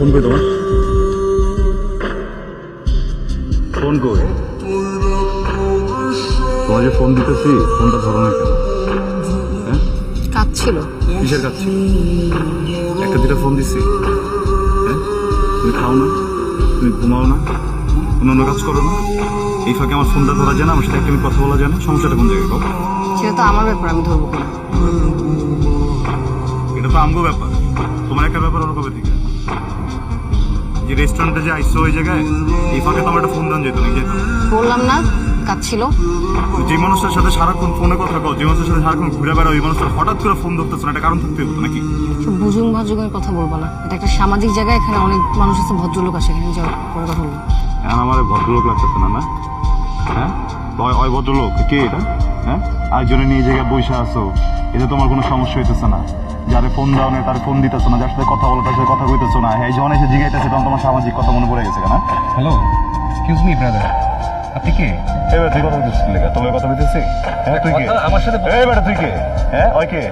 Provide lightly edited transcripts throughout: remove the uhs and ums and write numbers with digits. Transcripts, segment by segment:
Phone কই তোমার? Phone কই? তোমার যে ফোন দিতেছি ফোনটা ধরো না কেন? হ্যাঁ, কাজ ছিল। কিসের কাজ ছিল? একটা দুটা ফোন দিছি। হ্যাঁ, তুমি খাও না, তুমি ঘুমাও না, অন্য কাজ করো না, এই ফাঁকে আমার ফোনটা ধরা যায় না, আমার সাথে একটা কথা বলা যায় না, সমস্যাটা কোন জায়গায়? কও। সেটা তো আমার ব্যাপার, আমি ধরবো না। এটা তো আমগো ব্যাপার, তোমার একটা ব্যাপার হলো কবে থেকে যে রেস্টুরেন্টে যে আইসো ওই জায়গায় এই ফাঁকে তোমার একটা ফোন দান যেত না, যেত না। বললাম না কাজ ছিল। যে মানুষটার সাথে সারাক্ষণ ফোনে কথা কও, যে মানুষের সাথে সারাক্ষণ ঘুরে বেড়াও, ওই মানুষটা হঠাৎ করে ফোন ধরতেছে না, একটা কারণ থাকতে হতো নাকি? সব বুঝুং ভাজুঙের কথা বলবো না, এটা একটা সামাজিক জায়গা, এখানে অনেক মানুষ আছে, ভদ্রলোক আছে, এখানে যাও পরে কথা বলবো। এখন আমার ভদ্রলোক লাগতেছে না, না? হ্যাঁ, ওই ভদ্রলোক কে এটা? হ্যাঁ, আরেকজনে নিয়ে জায়গায় বসে আসো, এতে তোমার কোনো সমস্যা হইতেছে না? যারে ফোন দাও না তার ফোন দিতেছো না, যার সাথে কথা বলো তার সাথে কথা কইতেছো না, হ্যাঁ, যখন এসে জিগাইতেছে তখন তোমার সামাজিক কথা মনে পড়ে গেছে কেন? হ্যালো, এক্সকিউজ মি ব্রাদার, আপনি কে? এবার তুই কথা বলতেছিস লেখা, তোর কথা বলতেছি? হ্যাঁ, তুই কে? আমার সাথে এই বেটা তুই কে? হ্যাঁ, ওই কে?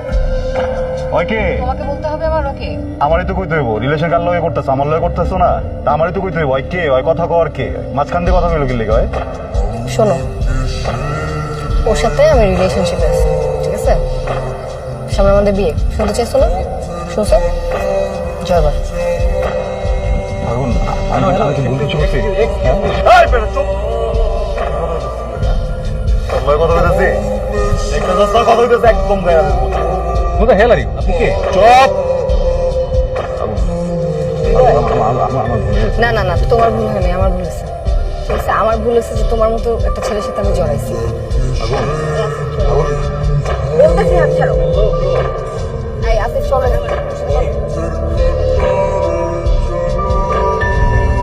ওই কে? তোমাকে বলতে হবে আমার ওকে। আমারই তো কইতে হইব, রিলেশন কার লগে করতেছ, আমার লগে করতেছ না, তা আমারই তো কইতে হইব। ওই কে? ওই কথা কর কে? মাঝখান দিয়ে কথা কইলো কি লেখা? শোনো, ওর সাথে আমি রিলেশনশিপে আছি, ঠিক আছে? সামনে আমাদের বিয়ে, শুনতে চাইছো না? শুনছো? জয়বার। আগুন, আমি কি বলতে চলছি? এই বেটা চুপ। তোর লগে কথা বলতেছি? একটা দশটা কথা বলতেছে একদম গায়ে হাত দিবো। Who the hell are you? আপনি কে? চুপ। না না না, তোমার ভুল হয়নি, আমার ভুল হয়েছে, ঠিক আছে? আমার ভুল হয়েছে যে তোমার মতো একটা ছেলের সাথে আমি জড়াইছি। আগুন